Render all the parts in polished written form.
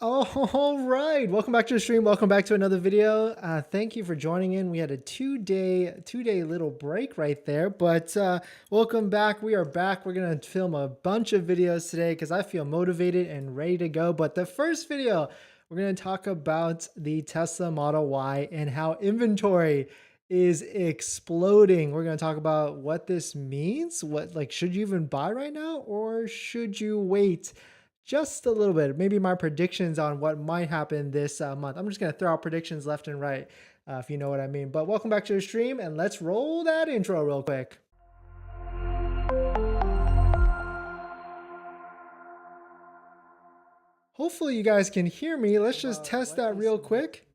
All right, welcome back to the stream. Welcome back to another video. Thank you for joining in. We had a two-day little break right there, but welcome back. We are back. We're gonna film a bunch of videos today because I feel motivated and ready to go. But the first video, we're gonna talk about the Tesla Model Y and how inventory is exploding. We're going to talk about what this means. Should you even buy right now or should you wait just a little bit? Maybe my predictions on what might happen this month. I'm just going to throw out predictions left and right, if you know what I mean. But welcome back to the stream and let's roll that intro real quick. Hopefully you guys can hear me. Let's just test that real quick.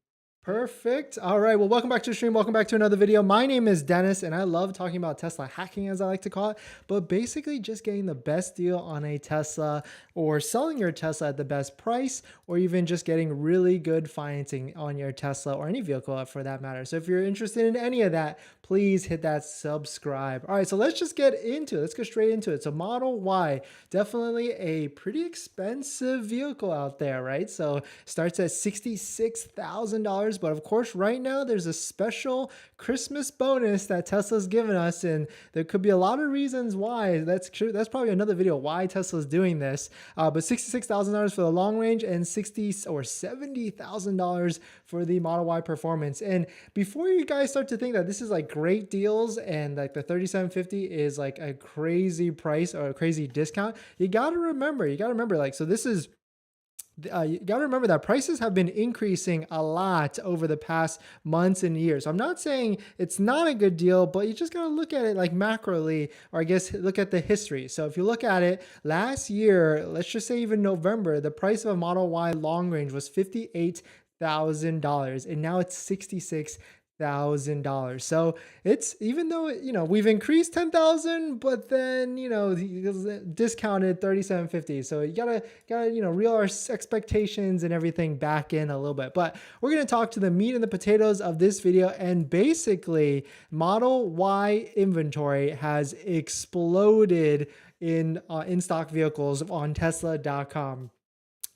Perfect. All right. Well, welcome back to the stream. Welcome back to another video. My name is Dennis, and I love talking about Tesla hacking, as I like to call it, but basically just getting the best deal on a Tesla or selling your Tesla at the best price, or even just getting really good financing on your Tesla or any vehicle for that matter. So if you're interested in any of that, please hit that subscribe. All right. So let's just get into it. Let's go straight into it. So Model Y, definitely a pretty expensive vehicle out there, right? So starts at $66,000. But of course, right now there's a special Christmas bonus that Tesla's given us, and there could be a lot of reasons why. That's true. That's probably another video why Tesla's doing this. But $66,000 for the long range and $60,000 or $70,000 for the Model Y Performance. And before you guys start to think that this is like great deals and like the 3750 is like a crazy price or a crazy discount, you got to remember, like, so this is you got to remember that prices have been increasing a lot over the past months and years. So I'm not saying it's not a good deal, but you just got to look at it like macroly, or I guess look at the history. So if you look at it last year, let's just say even November, the price of a Model Y long range was $58,000 and now it's $66,000. So it's, even though, we've increased 10,000, but then, discounted 3,750. So you gotta, reel our expectations and everything back in a little bit. But we're going to talk to the meat and the potatoes of this video. And basically Model Y inventory has exploded in stock vehicles on Tesla.com.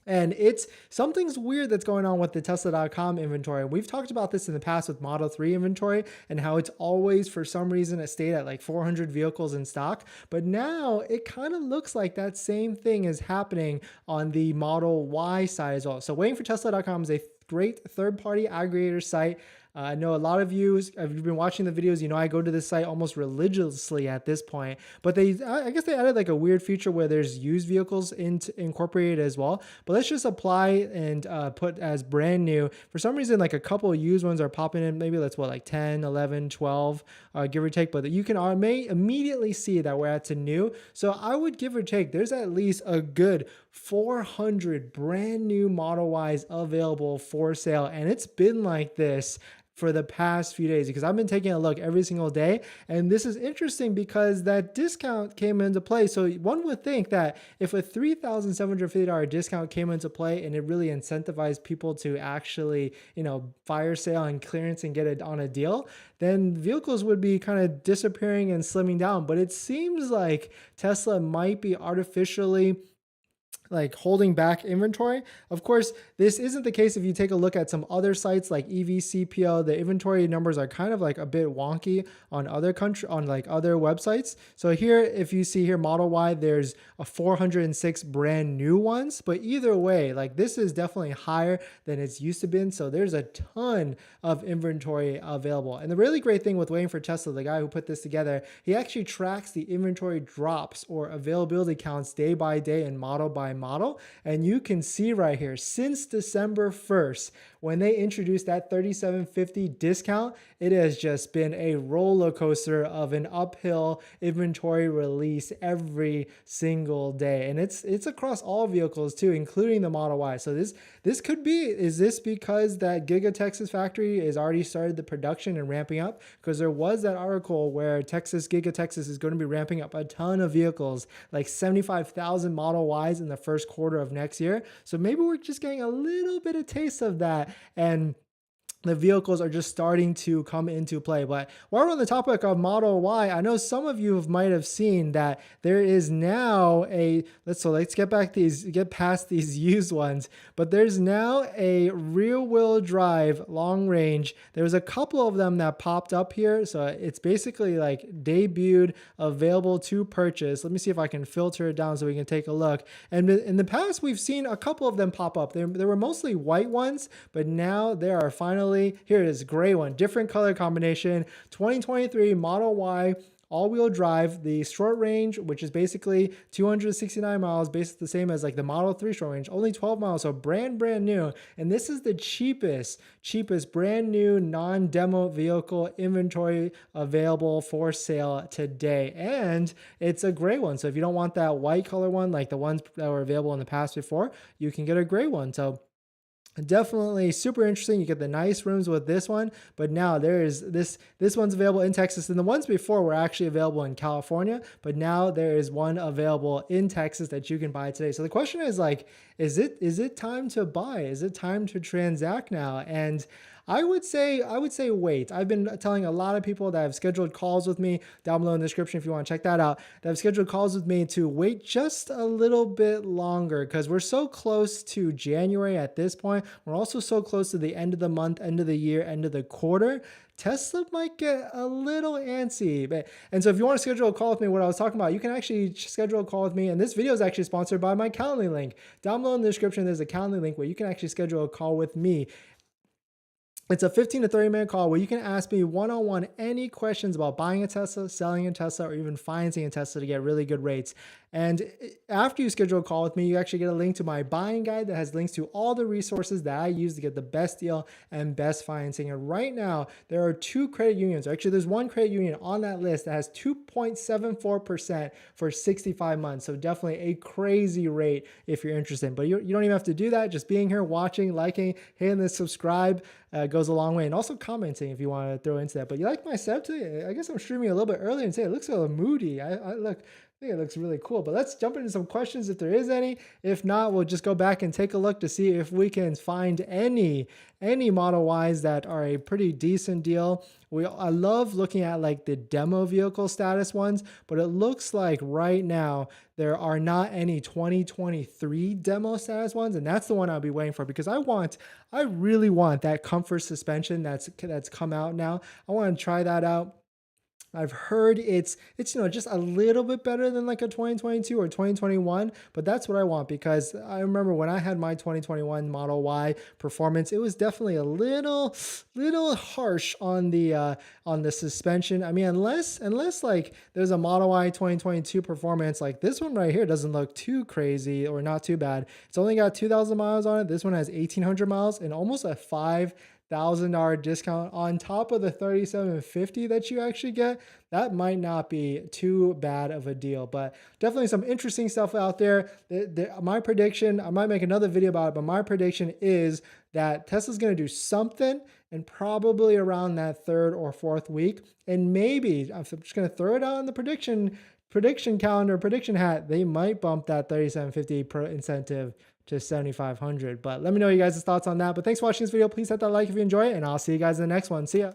And it's something's weird that's going on with the Tesla.com inventory. We've talked about this in the past with Model 3 inventory and how it's always, for some reason, it stayed at like 400 vehicles in stock. But now it kind of looks like that same thing is happening on the Model Y side as well. So Waiting for Tesla.com is a great third-party aggregator site. I know a lot of you, if you've been watching the videos, I go to this site almost religiously at this point, but I guess they added like a weird feature where there's used vehicles incorporated as well. But let's just apply and put as brand new. For some reason, like a couple of used ones are popping in. Maybe that's like 10, 11, 12, give or take, but you can may immediately see that we're at to new. So I would give or take, there's at least a good 400 brand new Model Ys available for sale. And it's been like this for the past few days because I've been taking a look every single day. And this is interesting because that discount came into play. So one would think that if a $3,750 discount came into play and it really incentivized people to actually, fire sale and clearance and get it on a deal, then vehicles would be kind of disappearing and slimming down. But it seems like Tesla might be artificially like holding back inventory. Of course, this isn't the case if you take a look at some other sites like EVCPO. The inventory numbers are kind of like a bit wonky on other websites. So here, if you see here Model Y, there's a 406 brand new ones, but either way, like this is definitely higher than it's used to be. So there's a ton of inventory available. And the really great thing with Waiting for Tesla, the guy who put this together, he actually tracks the inventory drops or availability counts day by day and model by model. And you can see right here, since December 1st, when they introduced that 3,750 discount, it has just been a roller coaster of an uphill inventory release every single day. And it's across all vehicles too, including the Model Y. So this could be, is this because that Giga Texas factory has already started the production and ramping up? Because there was that article where Giga Texas is going to be ramping up a ton of vehicles, like 75,000 Model Ys in the first quarter of next year. So maybe we're just getting a little bit of taste of that. And the vehicles are just starting to come into play. But while we're on the topic of Model Y, I know some of you might have seen that there is now let's get past these used ones, but there's now a rear wheel drive long range. There's a couple of them that popped up here. So it's basically like debuted, available to purchase. Let me see if I can filter it down so we can take a look. And in the past, we've seen a couple of them pop up. There were mostly white ones, but now there are finally, here it is, gray one, different color combination, 2023 Model Y all-wheel drive, the short range, which is basically 269 miles, basically the same as like the Model 3 short range, only 12 miles, so brand new. And this is the cheapest brand new non-demo vehicle inventory available for sale today. And it's a gray one. So if you don't want that white color one, like the ones that were available in the past before, you can get a gray one. So definitely super interesting. You get the nice rims with this one, but now there is this one's available in Texas, and the ones before were actually available in California, but now there is one available in Texas that you can buy today. So the question is like, is it time to buy? Is it time to transact now? And I would say wait. I've been telling a lot of people that have scheduled calls with me down below in the description if you want to check that out, that have scheduled calls with me to wait just a little bit longer, because we're so close to January at this point. We're also so close to the end of the month, end of the year, end of the quarter. Tesla might get a little antsy. And so if you want to schedule a call with me, what I was talking about, you can actually schedule a call with me. And this video is actually sponsored by my Calendly link. Down below in the description, there's a Calendly link where you can actually schedule a call with me. It's a 15 to 30 minute call where you can ask me one-on-one any questions about buying a Tesla, selling a Tesla, or even financing a Tesla to get really good rates. And after you schedule a call with me, you actually get a link to my buying guide that has links to all the resources that I use to get the best deal and best financing. And right now, there are 2 credit unions. Actually, there's one credit union on that list that has 2.74% for 65 months. So definitely a crazy rate if you're interested. But you don't even have to do that. Just being here, watching, liking, hitting the subscribe goes a long way. And also commenting if you want to throw into that. But you like my setup today? I guess I'm streaming a little bit earlier and say it looks a little moody. I think it looks really cool. But let's jump into some questions if there is any. If not, we'll just go back and take a look to see if we can find any Model Ys that are a pretty decent deal. I love looking at like the demo vehicle status ones, but it looks like right now there are not any 2023 demo status ones, and that's the one I'll be waiting for, because I really want that comfort suspension that's come out now. I want to try that out. I've heard it's just a little bit better than like a 2022 or 2021, but that's what I want, because I remember when I had my 2021 Model Y performance, it was definitely a little harsh on the suspension. I mean, unless like there's a Model Y 2022 performance, like this one right here doesn't look too crazy or not too bad. It's only got 2,000 miles on it. This one has 1,800 miles and almost a $5,000 discount on top of the $3,750 that you actually get. That might not be too bad of a deal, but definitely some interesting stuff out there. My prediction, I might make another video about it, but my prediction is that Tesla's going to do something, and probably around that 3rd or 4th week. And maybe, I'm just going to throw it out in the prediction calendar, prediction hat, they might bump that $3,750 per incentive to $7,500. But let me know you guys' thoughts on that. But thanks for watching this video. Please hit that like if you enjoy it, and I'll see you guys in the next one. See ya.